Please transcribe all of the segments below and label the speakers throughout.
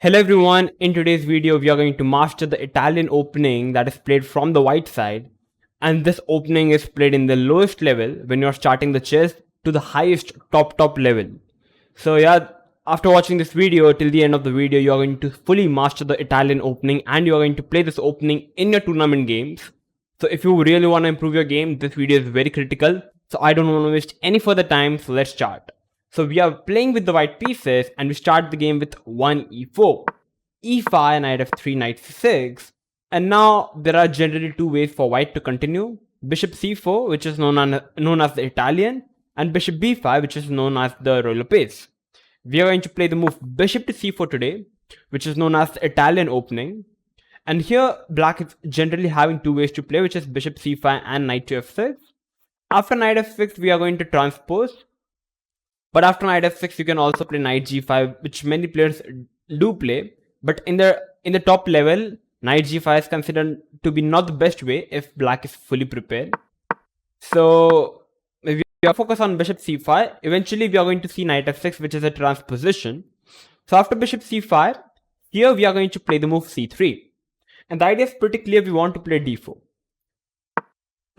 Speaker 1: Hello everyone, in today's video we are going to master the Italian opening that is played from the white side, and this opening is played in the lowest level when you are starting the chess to the highest top level. So yeah, after watching this video till the end of the video you are going to fully master the Italian opening and you are going to play this opening in your tournament games. So if you really want to improve your game, this video is very critical. So I don't want to waste any further time, so let's start. So we are playing with the white pieces and we start the game with 1 e4, e5, knight f3, knight c6. And now there are generally two ways for white to continue. Bishop c4, which is known as the Italian, and bishop b5, which is known as the royal pace. We are going to play the move bishop to c4 today, which is known as the Italian opening. And here black is generally having two ways to play, which is bishop c5 and knight to f6. After knight f6, we are going to transpose. But after knight f6, you can also play knight g5, which many players do play. But in the top level, knight g5 is considered to be not the best way if black is fully prepared. So if we are focused on bishop c5, eventually we are going to see knight f6, which is a transposition. So after bishop c5, here we are going to play the move c3. And the idea is pretty clear, we want to play d4.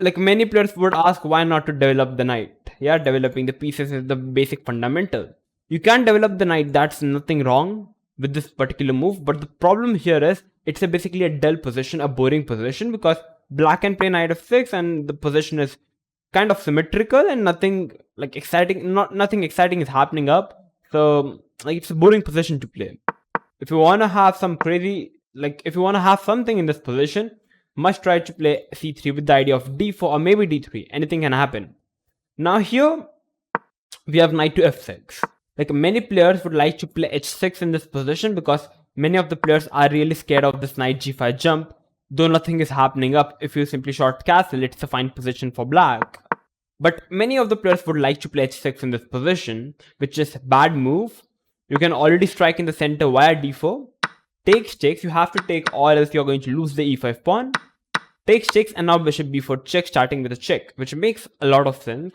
Speaker 1: Like many players would ask, why not to develop the knight? Yeah, developing the pieces is the basic fundamental. You can develop the knight, that's nothing wrong with this particular move. But the problem here is, it's basically a dull position, a boring position, because black can play knight f6 and the position is kind of symmetrical and nothing exciting is happening up. So like it's a boring position to play. If you want to have some crazy, if you want to have something in this position, must try to play c3 with the idea of d4 or maybe d3. Anything can happen. Now here we have knight to f6. Like many players would like to play h6 in this position because many of the players are really scared of this knight g5 jump. Though nothing is happening up, if you simply short castle, it's a fine position for black. But many of the players would like to play h6 in this position, which is bad move. You can already strike in the center via d4. Takes, you have to take or else you're going to lose the e5 pawn. Takes, and now bishop b4 check, starting with a check, which makes a lot of sense.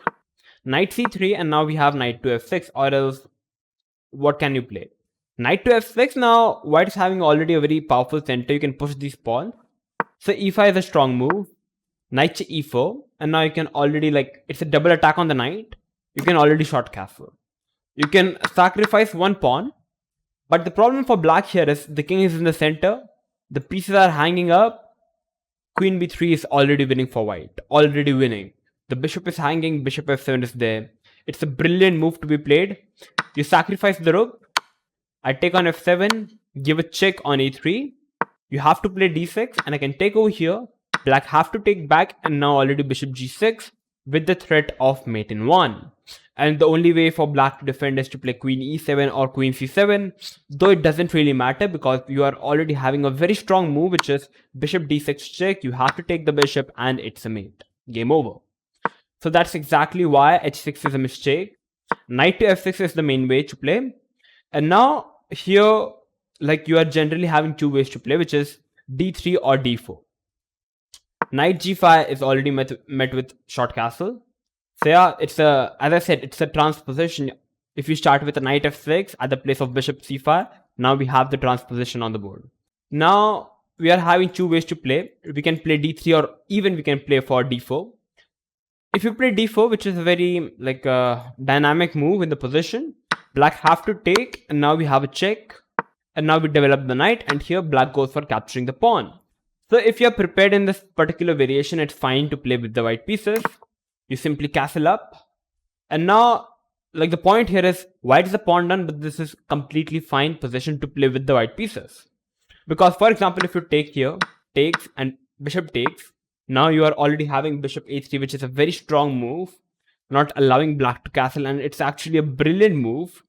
Speaker 1: Knight c3, and now we have knight to f6, or else what can you play? Knight to f6, now white is having already a very powerful center, you can push these pawns. So e5 is a strong move. Knight to e4, and now you can already, it's a double attack on the knight. You can already short castle. You can sacrifice one pawn. But the problem for black here is the king is in the center, the pieces are hanging up, queen b3 is already winning for white, already winning. The bishop is hanging, bishop f7 is there. It's a brilliant move to be played. You sacrifice the rook, I take on f7, give a check on a3. You have to play d6 and I can take over here. Black have to take back and now already bishop g6 with the threat of mate in 1. And the only way for black to defend is to play queen e7 or queen c7, though it doesn't really matter because you are already having a very strong move, which is bishop d6 check. You have to take the bishop and it's a mate. Game over. So that's exactly why h6 is a mistake. Knight to f6 is the main way to play. And now here, you are generally having two ways to play, which is d3 or d4. Knight g5 is already met with short castle. So yeah, as I said, it's a transposition. If you start with a knight f6 at the place of bishop c5, now we have the transposition on the board. Now we are having two ways to play. We can play d3 or even we can play for d4. If you play d4, which is a very dynamic move in the position, black have to take and now we have a check. And now we develop the knight and here black goes for capturing the pawn. So if you're prepared in this particular variation, it's fine to play with the white pieces. You simply castle up. And now, the point here is, white is the pawn done, but this is completely fine position to play with the white pieces. Because, for example, if you take here, takes and bishop takes, now you are already having bishop a3, which is a very strong move, not allowing black to castle, and it's actually a brilliant move.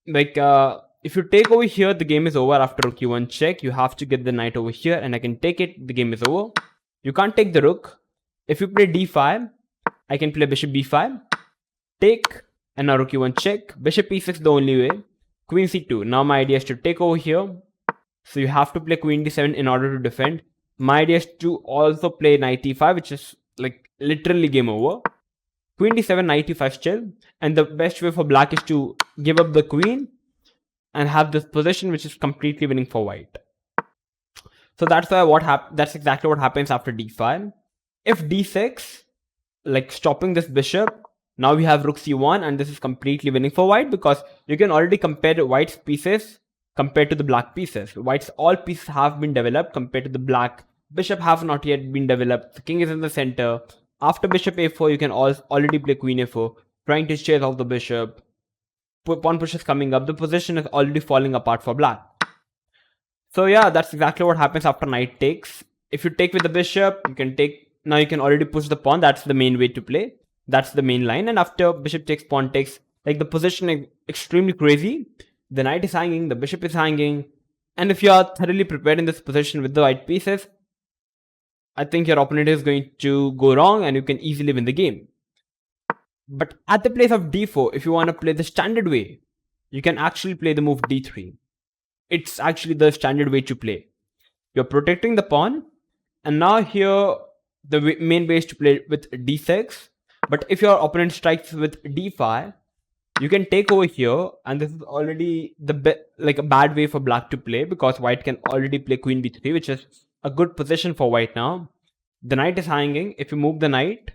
Speaker 1: If you take over here, the game is over after rook e1 check. You have to get the knight over here, and I can take it, the game is over. You can't take the rook. If you play d5, I can play bishop b5, take, and now rook e1 check. Bishop e6 the only way. Queen c2. Now my idea is to take over here. So you have to play queen d7 in order to defend. My idea is to also play knight e5, which is literally game over. Queen d7, knight e5 still. And the best way for black is to give up the queen and have this position which is completely winning for white. So that's exactly what happens after d5. If d6, like stopping this bishop, now we have rook c1, and this is completely winning for white because you can already compare white's pieces compared to the black pieces. White's all pieces have been developed compared to the black. Bishop have not yet been developed. The king is in the center. After bishop a4, you can already play queen a4, trying to chase off the bishop. Pawn push is coming up. The position is already falling apart for black. So yeah, that's exactly what happens after knight takes. If you take with the bishop, you can take. Now you can already push the pawn. That's the main way to play. That's the main line. And after bishop takes, pawn takes, like the position is extremely crazy. The knight is hanging, the bishop is hanging. And if you are thoroughly prepared in this position with the white pieces, I think your opponent is going to go wrong and you can easily win the game. But at the place of d4, if you want to play the standard way, you can actually play the move d3. It's actually the standard way to play. You're protecting the pawn. And now here, the main way is to play with d6. But if your opponent strikes with d5, you can take over here, and this is already like a bad way for black to play because white can already play queen b3, which is a good position for white now. The knight is hanging. If you move the knight,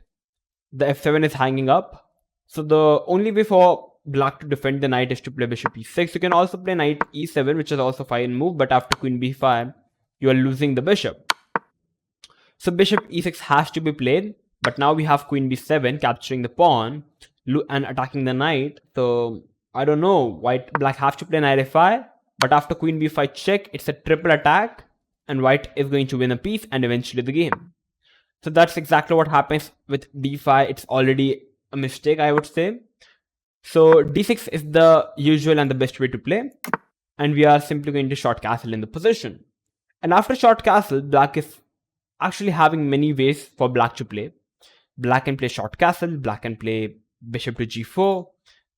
Speaker 1: the f7 is hanging up. So the only way for black to defend the knight is to play bishop e6. You can also play knight e7, which is also fine move, but after queen b5, you are losing the bishop. So bishop e6 has to be played. But now we have queen b7 capturing the pawn and attacking the knight. So I don't know, black have to play knight f5, but after queen b5 check, it's a triple attack and white is going to win a piece and eventually the game. So that's exactly what happens with d5. It's already a mistake, I would say. So d6 is the usual and the best way to play, and we are simply going to short castle in the position. And after short castle, black is actually having many ways for black to play. Black can play short castle, black can play bishop to g4,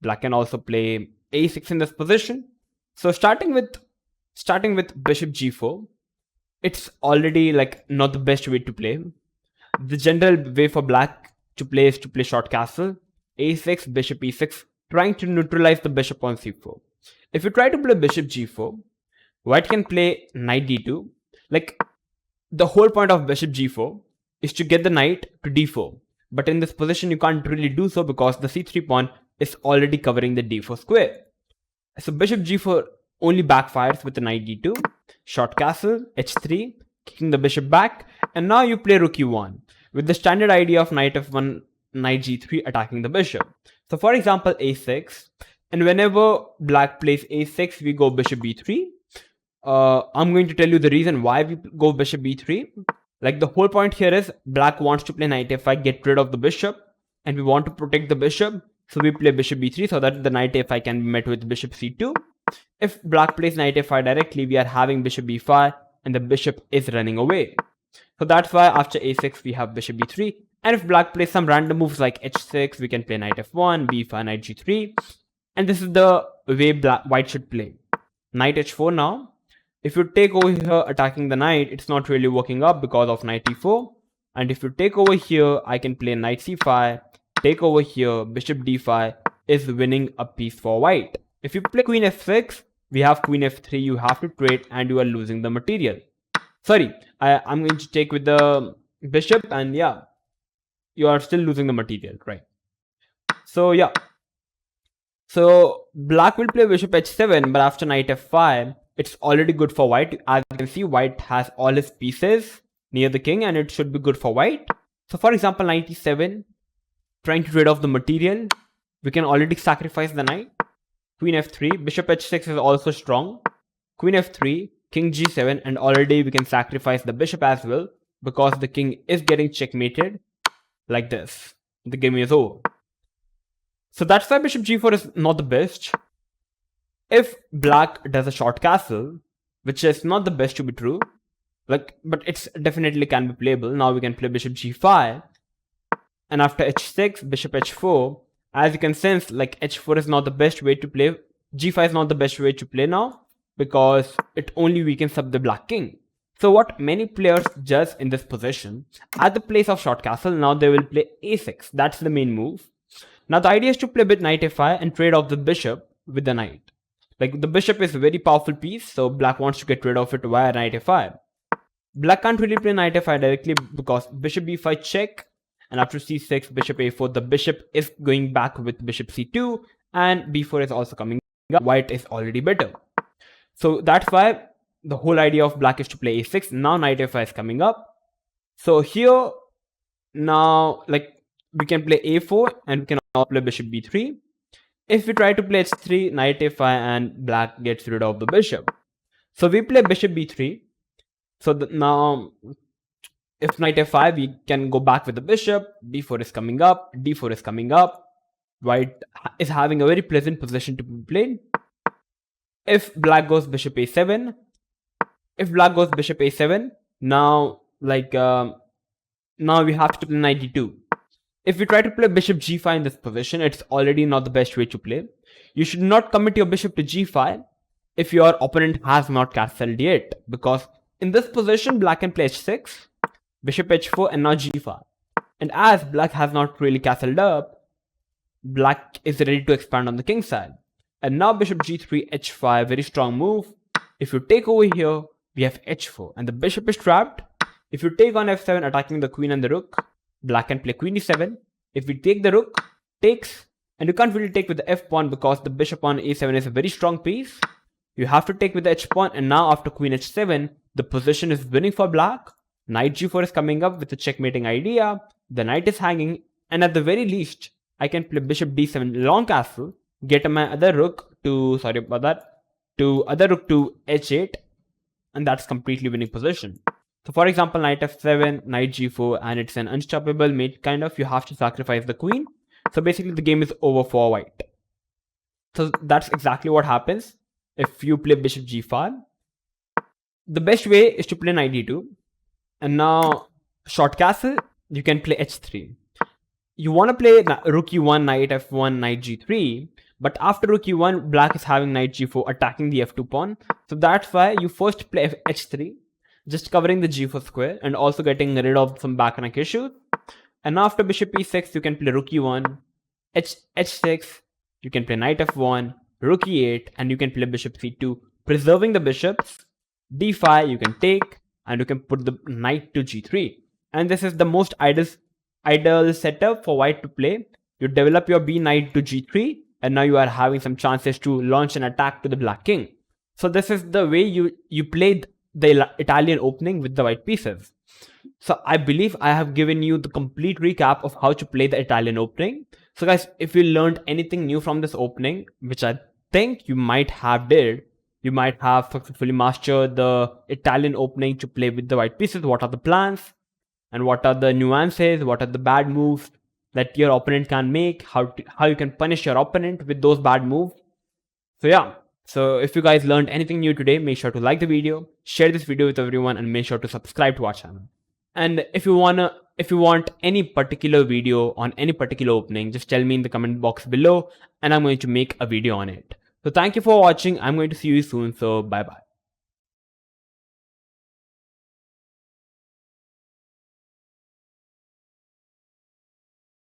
Speaker 1: black can also play a6 in this position. So starting with bishop g4, it's already like not the best way to play. The general way for black to play is to play short castle, a6, bishop e6, trying to neutralize the bishop on c4. If you try to play bishop g4, white can play knight d2. Like the whole point of bishop g4 is to get the knight to d4. But in this position, you can't really do so because the c3 pawn is already covering the d4 square. So bishop g4 only backfires with the knight d2, short castle, h3, kicking the bishop back, and now you play rook e1 with the standard idea of knight f1, knight g3 attacking the bishop. So for example, a6, and whenever black plays a6, we go bishop b3. I'm going to tell you the reason why we go bishop b3. Like the whole point here is black wants to play knight f5, get rid of the bishop, and we want to protect the bishop. So we play bishop b3 so that the knight f5 can be met with bishop c2. If black plays knight f5 directly, we are having bishop b5 and the bishop is running away. So that's why after a6 we have bishop b3. And if black plays some random moves like h6, we can play knight f1, b5, knight g3. And this is the way white should play. Knight h4 now. If you take over here attacking the knight, it's not really working up because of knight e4. And if you take over here, I can play knight c5, take over here, bishop d5 is winning a piece for white. If you play queen f6, we have queen f3, you have to trade and you are losing the material. Sorry, I'm going to take with the bishop and yeah, you are still losing the material, right? So yeah. So black will play bishop h7, but after knight f5, it's already good for white. As you can see, white has all his pieces near the king and it should be good for white. So for example, knight e7, trying to trade off the material. We can already sacrifice the knight. Queen f3, bishop h6 is also strong. Queen f3, king g7, and already we can sacrifice the bishop as well because the king is getting checkmated like this. The game is over. So that's why bishop g4 is not the best. If black does a short castle, which is not the best to be true, but it's definitely can be playable. Now we can play bishop g5, and after h6, bishop h4. As you can sense, like h4 is not the best way to play. g5 is not the best way to play now because it only weakens up the black king. So what many players does in this position, at the place of short castle, now they will play a6. That's the main move. Now the idea is to play with knight f5 and trade off the bishop with the knight. Like the bishop is a very powerful piece, so black wants to get rid of it via knight f5. Black can't really play knight f5 directly because bishop b5 check, and after c6, bishop a4, the bishop is going back with bishop c2, and b4 is also coming up. White is already better. So that's why the whole idea of black is to play a6. Now knight f5 is coming up. So here, now like we can play a4 and we can also play bishop b3. If we try to play h3, knight a5, and black gets rid of the bishop. So we play bishop b3. So now, if knight f5, we can go back with the bishop. b4 is coming up. d4 is coming up. White is having a very pleasant position to be played. If black goes bishop a7, now now we have to play knight d2. If we try to play bishop g5 in this position, it's already not the best way to play. You should not commit your bishop to g5 if your opponent has not castled yet, because in this position, black can play h6, bishop h4, and now g5. And as black has not really castled up, black is ready to expand on the king side. And now bishop g3, h5, very strong move. If you take over here, we have h4, and the bishop is trapped. If you take on f7, attacking the queen and the rook, black can play queen e7. If we take the rook, takes, and you can't really take with the f pawn because the bishop on a7 is a very strong piece. You have to take with the h pawn, and now after queen h7, the position is winning for black. Knight g4 is coming up with the checkmating idea. The knight is hanging, and at the very least, I can play bishop d7 long castle, get my other rook to, other rook to h8, and that's completely winning position. So for example, knight f7, knight g4, and it's an unstoppable mate kind of. You have to sacrifice the queen. So basically the game is over for white. So that's exactly what happens if you play bishop g5. The best way is to play knight d2. And now short castle, you can play h3. You want to play rook e1, knight f1, knight g3. But after rook e1, black is having knight g4 attacking the f2 pawn. So that's why you first play h3. Just covering the g4 square and also getting rid of some back rank issues. And after bishop e6, you can play rook e1, h6, you can play knight f1, rook e8, and you can play bishop c2, preserving the bishops. d5, you can take, and you can put the knight to g3. And this is the most ideal setup for white to play. You develop your b knight to g3, and now you are having some chances to launch an attack to the black king. So this is the way you played the Italian opening with the white pieces. So I believe I have given you the complete recap of how to play the Italian opening. So guys, if you learned anything new from this opening, which I think you might have you might have successfully mastered the Italian opening to play with the white pieces. What are the plans and what are the nuances, what are the bad moves that your opponent can make, how you can punish your opponent with those bad moves. So yeah. So if you guys learned anything new today, make sure to like the video, share this video with everyone, and make sure to subscribe to our channel. And if you want any particular video on any particular opening, just tell me in the comment box below and I'm going to make a video on it. So thank you for watching. I'm going to see you soon. So bye bye.